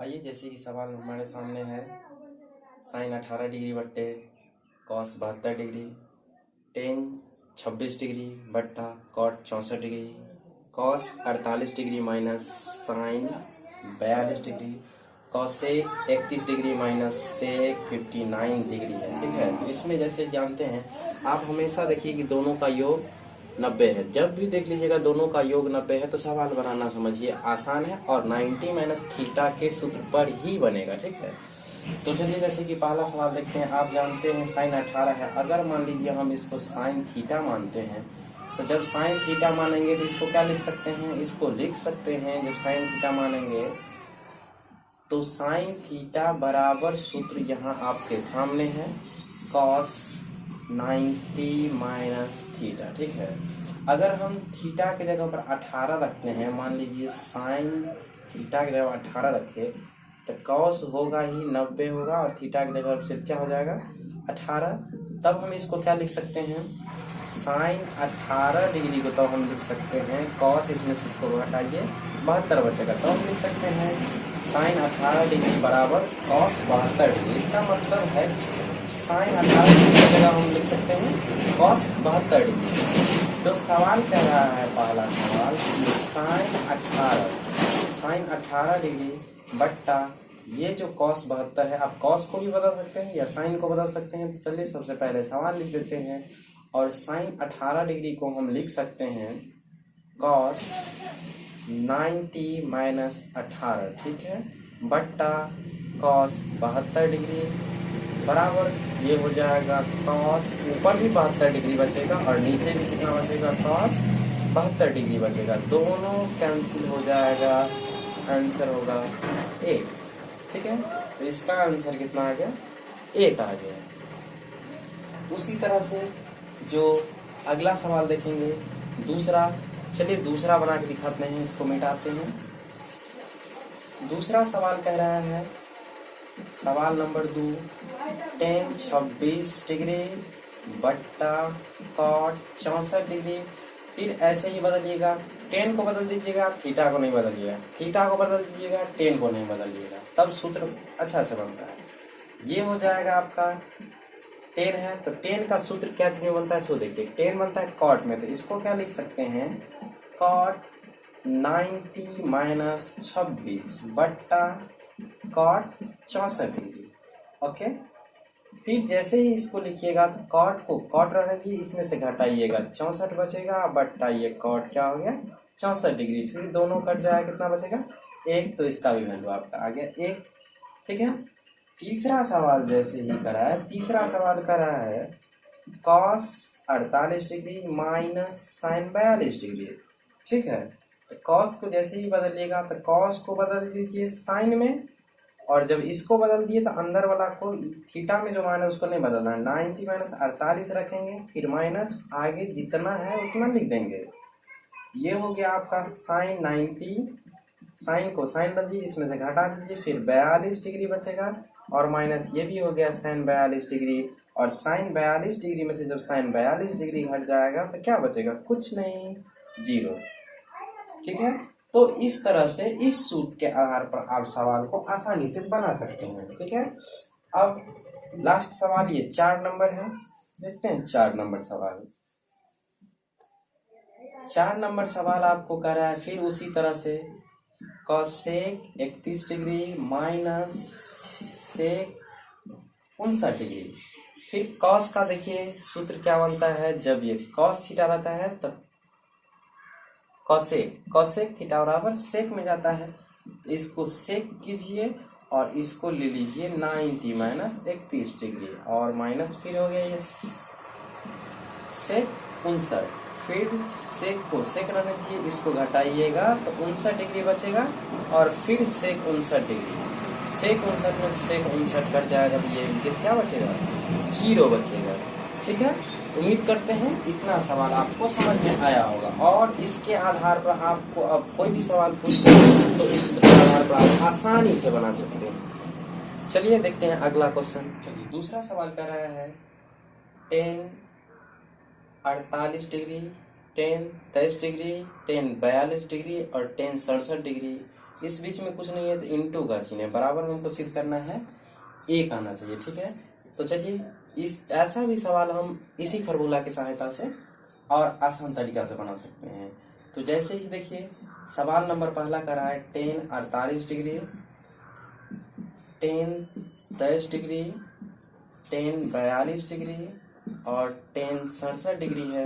आइए, जैसे कि सवाल हमारे सामने है, साइन 18 डिग्री बट्टे कॉस 72 डिग्री, टेन 26 डिग्री बट्टा cot 64 degree, cos 48 degree minus sine 42 degree, cosec 31 degree minus sec 59 degree है। ठीक है, तो इसमें जैसे जानते हैं आप हमेशा देखिए कि दोनों का योग 90 है। जब भी देख लीजिएगा दोनों का योग 90 है तो सवाल बनाना समझिए आसान है और 90 माइनस थीटा के सूत्र पर ही बनेगा। ठीक है, तो चलिए जैसे कि पहला सवाल देखते हैं। आप जानते हैं साइन 18 है, अगर मान लीजिए हम इसको साइन थीटा मानते हैं तो जब साइन थीटा मानेंगे तो इसको क्या लिख सकते हैं, इसको लिख सकते हैं जब साइन थीटा मानेंगे तो साइन थीटा बराबर सूत्र यहाँ आपके सामने है कॉस 90 माइनस थीटा। ठीक है, अगर हम थीटा की जगह पर 18 रखते हैं, मान लीजिए साइन थीटा की जगह 18 रखे तो कॉस होगा ही 90 होगा और थीटा की जगह सिर्फ क्या हो जाएगा 18। तब हम इसको क्या लिख सकते हैं, साइन 18 डिग्री को तो हम लिख सकते हैं कॉस, इसमें से इसको घटाइए 72 बचेगा तो हम लिख सकते हैं साइन 18 डिग्री बराबर कॉस 72 डिग्री। इसका मतलब है साइन 18 डिग्री की जगह हम लिख सकते हैं कॉस 72 डिग्री। तो सवाल कह रहा है पहला सवाल कि साइन 18 डिग्री बट्टा ये जो कॉस 72 है, आप कॉस को भी बदल सकते हैं या साइन को बदल सकते हैं। तो चलिए सबसे पहले सवाल लिख देते हैं और साइन 18 डिग्री को हम लिख सकते हैं कॉस 90 माइनस 18। ठीक है, बट्टा कॉस 72 डिग्री बराबर ये हो जाएगा कॉस, ऊपर भी 72 डिग्री बचेगा और नीचे भी कितना बचेगा कॉस 72 डिग्री बचेगा, दोनों कैंसिल हो जाएगा, आंसर होगा 1। ठीक है, तो इसका आंसर कितना आ गया 1 आ गया। उसी तरह से जो अगला सवाल देखेंगे दूसरा, चलिए दूसरा बना के दिखाते हैं, इसको मिटाते हैं। दूसरा सवाल कह रहा है, सवाल नंबर 2, टेन 26 डिग्री बट्टा कॉट 64 डिग्री। फिर ऐसे ही बदलिएगा, टेन को बदल दीजिएगा, थीटा को नहीं बदलिएगा, थीटा को बदल दीजिएगा, टेन को नहीं बदलिएगा, तब सूत्र अच्छा से बनता है। ये हो जाएगा आपका टेन है तो टेन का सूत्र क्या चीज में बनता है, सो देखिए टेन बनता है कॉट में, तो इसको क्या लिख सकते हैं कॉट 90 माइनस 26 बट्टा कॉट 64 डिग्री। ओके, फिर जैसे ही इसको लिखिएगा तो कॉट को कॉट रहेगी, इसमें से घटाइएगा 64 बचेगा, बट्टा ये कॉट क्या हो गया 64 डिग्री, फिर दोनों कट जाएगा, कितना बचेगा 1, तो इसका भी वैल्यू आपका आ गया 1। ठीक है, तीसरा सवाल जैसे ही करा है, तीसरा सवाल करा है cos 48 degree minus sine 42 degree. ठीक है, तो कॉस को जैसे ही बदलिएगा तो कॉस को बदल दीजिए साइन में, और जब इसको बदल दिए तो अंदर वाला को थीटा में जो मान है उसको नहीं बदलना है, 90 माइनस 48 रखेंगे, फिर माइनस आगे जितना है उतना लिख देंगे। ये हो गया आपका साइन 90, साइन को साइन बदलिए, इसमें से घटा दीजिए, फिर 42 डिग्री बचेगा और माइनस ये भी हो गया साइन 42 डिग्री, और साइन 42 डिग्री में से जब साइन 42 डिग्री घट जाएगा तो क्या बचेगा, कुछ नहीं, 0। ठीक है, तो इस तरह से इस सूत्र के आधार पर आप सवाल को आसानी से बना सकते हैं। ठीक है, अब लास्ट सवाल ये 4 नंबर है, देखते हैं 4 नंबर सवाल। 4 नंबर सवाल आपको कर रहा है फिर उसी तरह से cosec 31 degree minus sec 59 degree. फिर कॉस का देखिए सूत्र क्या बनता है, जब ये कॉस थीटा रहता है तो कॉसेक थीटा बराबर सेक में जाता है, तो इसको सेक कीजिए और इसको ले लीजिए 90 माइनस 31 डिग्री और माइनस फिर हो गया ये सेक 59, फिर सेक को सेक रहने दीजिए, इसको घटाइएगा तो 59 डिग्री बचेगा और फिर सेक 59 डिग्री, सेक 59 में सेक 59 कट जाएगा तो ये क्या बचेगा 0 बचेगा। ठीक है, उम्मीद करते हैं इतना सवाल आपको समझ में आया होगा और इसके आधार पर आपको अब कोई भी सवाल पूछते हैं तो इस आधार पर आप आसानी से बना सकते हैं। चलिए देखते हैं अगला क्वेश्चन। चलिए दूसरा सवाल कर रहा है ten 48 degree, ten 23 degree, ten 42 degree और टेन 67 डिग्री इस बीच में कुछ नहीं है तो इनटू का चिन्ह है, बराबर हमको सिद्ध करना है एक आना चाहिए। ठीक है, तो चलिए इस ऐसा भी सवाल हम इसी फार्मूला की सहायता से और आसान तरीका से बना सकते हैं। तो जैसे ही देखिए सवाल नंबर पहला कर रहा है ten 48 degree, ten 23 degree, ten 42 degree और टेन 67 डिग्री है,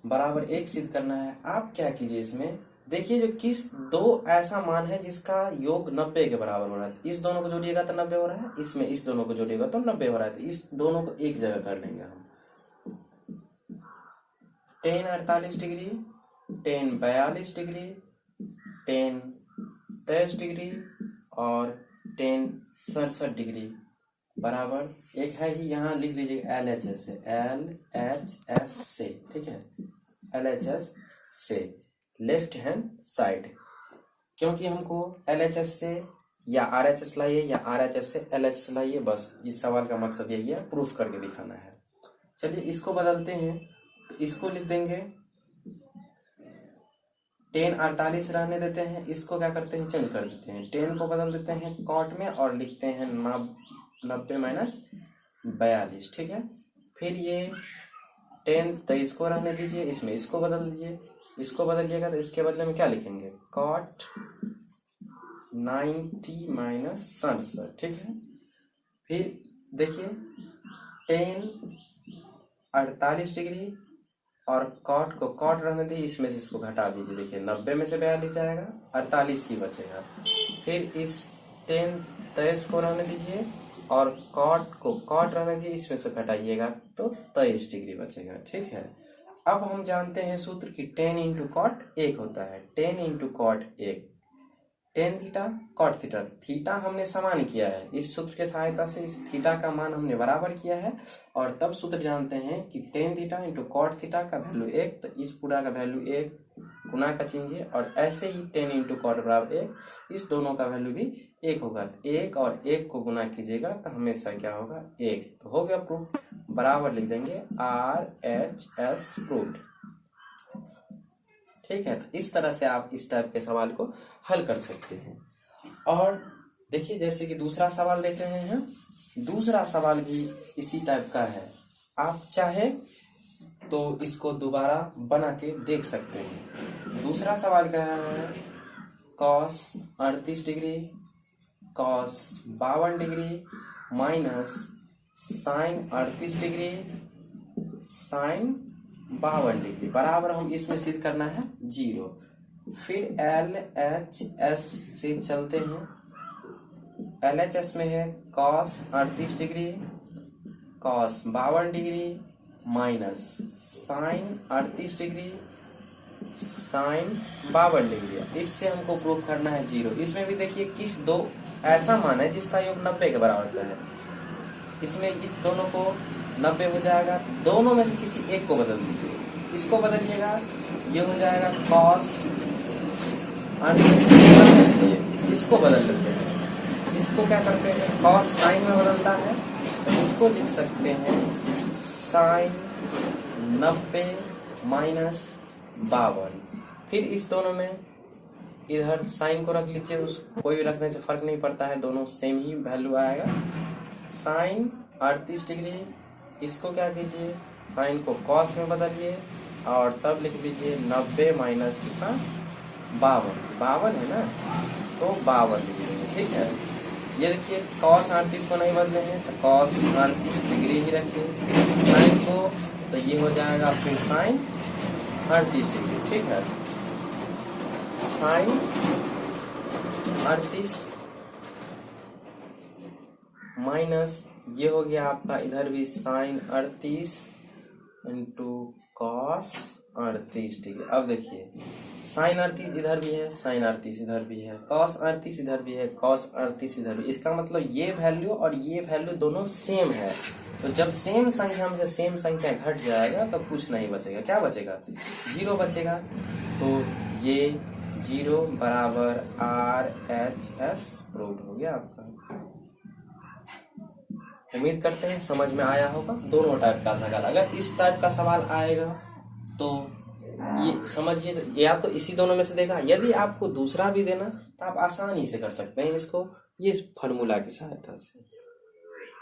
बराबर एक सिद्ध करना है। आप क्या कीजिए इसमें देखिए जो किस दो ऐसा मान है जिसका योग 90 के बराबर हो रहा है, इस दोनों को जोड़िएगा तो 90 हो रहा है, इसमें इस दोनों को जोड़िएगा तो 90 हो रहा है, तो इस दोनों को एक जगह कर लेंगे हम। Ten 48 degree, ten 42 degree, ten 23 degree और टेन 67 डिग्री, बराबर एक है ही, यहाँ लिख लीजिए LHS से, LHS से। ठीक है, LHS से लेफ्ट हैंड साइड, क्योंकि हमको LHS से या RHS लाइए या RHS से LHS लाइए, बस इस सवाल का मकसद यही है, प्रूफ करके दिखाना है। चलिए इसको बदलते हैं, तो इसको लिख देंगे टेन 48 रहने देते हैं, इसको क्या करते हैं चेंज कर देते हैं, टेन को बदल देते हैं कॉट में और लिखते हैं 90 माइनस 42। ठीक है, फिर ये टेन 23 को रहने दीजिए, इसमें इसको बदल दीजिए, इसको बदलिएगा तो इसके बदले में क्या लिखेंगे कॉट 90 माइनस 67। ठीक है, फिर देखिए टेन 48 डिग्री और कॉट को कॉट रहने दीजिए, इसमें से इसको घटा दीजिए, देखिए 90 में से 42 जाएगा, 48 ही बचेगा। फिर इस टेन 23 को रहने दीजिए और कॉट को कॉट रहने दीजिए, इसमें से घटाइएगा तो 23 डिग्री बचेगा। ठीक है, अब हम जानते हैं सूत्र की टेन इंटू कॉट एक होता है, टेन इंटू कॉट एक, tan theta cot theta, theta हमने समान किया है, इस सूत्र के सहायता से इस थीटा का मान हमने बराबर किया है और तब सूत्र जानते हैं कि tan theta into cot theta का वैल्यू एक, तो इस पूरा का वैल्यू एक गुना का चिन्ह, और ऐसे ही टेन इंटू कॉट बराबर एक, इस दोनों का वैल्यू भी एक होगा, तो एक और एक को गुना कीजिएगा तो हमेशा क्या होगा एक, तो हो गया प्रूफ, बराबर लिख देंगे RHS प्रूफ। ठीक है, तो इस तरह से आप इस टाइप के सवाल को हल कर सकते हैं। और देखिए जैसे कि दूसरा सवाल देख रहे हैं, दूसरा सवाल भी इसी टाइप का है, आप चाहे तो इसको दोबारा बना के देख सकते हैं। दूसरा सवाल क्या है cos 38 degree, cos 52 degree minus sin 38 degree, sin 52 degree, बराबर हम इसमें सिद्ध करना है 0। फिर LHS से चलते हैं, LHS में है cos 38 degree, cos 52 degree minus sin 38 degree, sin 52 degree, इससे हमको प्रूफ करना है 0। इसमें भी देखिए किस दो ऐसा मान है जिसका योग 90 के बराबर होता है, इसमें इस दोनों को 90 हो जाएगा, दोनों में से किसी एक को बदल दीजिए, इसको बदलिएगा ये हो जाएगा cos 38, इसको बदल लेते हैं, इसको क्या करते हैं cos sin में बदलता है, तो इसको लिख सकते हैं sin 90 माइनस 52। फिर इस दोनों में इधर साइन को रख लीजिए, उस कोई भी रखने से फर्क नहीं पड़ता है, दोनों सेम ही वैल्यू आएगा। साइन 38 डिग्री, इसको क्या कीजिए साइन को कॉस में बदलिए और तब लिख दीजिए 90 माइनस कितना 52 है ना, तो 52 डिग्री। ठीक है, ये देखिए कॉस 38 को नहीं बदले हैं तो कॉस 38 डिग्री ही रखिए, साइन को तो ये हो जाएगा फिर साइन 38 डिग्री। ठीक है, साइन 38 माइनस ये हो गया आपका इधर भी साइन 38 इंटू कॉस 38 डिग्री। अब देखिए साइन 38 इधर भी है, साइन 38 इधर भी है, कॉस 38 इधर भी है, कॉस 38 इधर भी, इसका मतलब ये वैल्यू और ये वैल्यू दोनों सेम है। तो जब सेम संख्या में से सेम संख्या घट जाएगा तो कुछ नहीं बचेगा, क्या बचेगा 0 बचेगा। तो ये 0 बराबर RHS प्रूव हो गया आपका। उम्मीद करते हैं समझ में आया होगा दोनों टाइप का सवाल। अगर इस टाइप का सवाल आएगा तो ये समझिए, या तो इसी दोनों में से देगा, यदि आपको दूसरा भी देना तो आप आसानी से कर सकते हैं इसको, ये फार्मूला की सहायता से।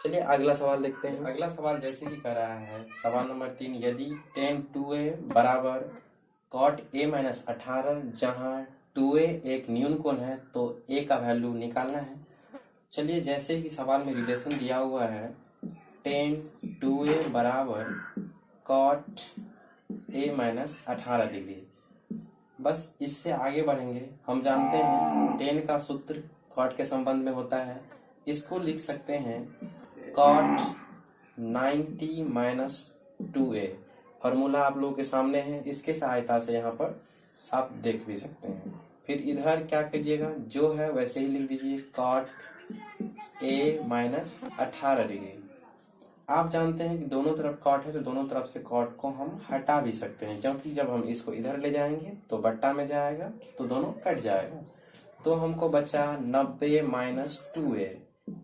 चलिए अगला सवाल देखते हैं। अगला सवाल जैसे कि कर रहा है सवाल नंबर 3, यदि tan 2a बराबर cot a माइनस 18, जहाँ 2a एक न्यून कोण है तो a का वैल्यू निकालना है। चलिए जैसे कि सवाल में रिलेशन दिया हुआ है tan 2a बराबर cot a माइनस 18 डिग्री, बस इससे आगे बढ़ेंगे। हम जानते हैं tan का सूत्र cot के संबंध में होता है, इसको लिख सकते हैं cot 90 माइनस 2a। फॉर्मूला आप लोगों के सामने है, इसके सहायता से यहाँ पर आप देख भी सकते हैं। फिर इधर क्या कीजिएगा, जो है वैसे ही लिख दीजिए cot a माइनस 18 डिग्री। आप जानते हैं कि दोनों तरफ cot है तो दोनों तरफ से cot को हम हटा भी सकते हैं, क्योंकि जब हम इसको इधर ले जाएंगे तो बट्टा में जाएगा तो दोनों कट जाएगा। तो हमको बचा 90 माइनस 2a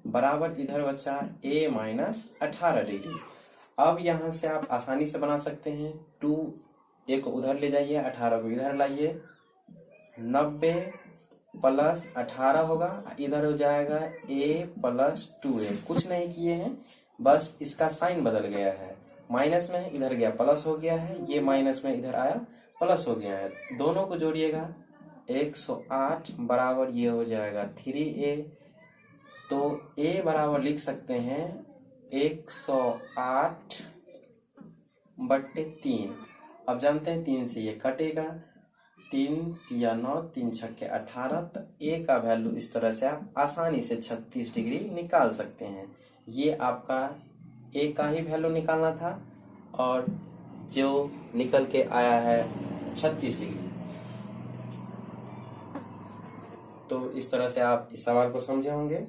बराबर इधर बचा a माइनस 18 डिग्री। अब यहाँ से आप आसानी से बना सकते हैं, 2a को उधर ले जाइए, 18 को इधर लाइए, 90 प्लस 18 होगा, इधर हो जाएगा a प्लस 2a। कुछ नहीं किए हैं, बस इसका साइन बदल गया है, माइनस में इधर गया प्लस हो गया है, ये माइनस में इधर आया प्लस हो गया है। दोनों को जोड़िएगा 108 बराबर ये हो जाएगा 3a। तो a बराबर लिख सकते हैं 108 बट्टे 3। अब जानते हैं 3 से ये कटेगा, 3 या 9, 3 छक्के 18। तो a का वैल्यू इस तरह से आप आसानी से 36 डिग्री निकाल सकते हैं। ये आपका a का ही वैल्यू निकालना था और जो निकल के आया है 36 डिग्री। तो इस तरह से आप इस सवाल को समझे होंगे।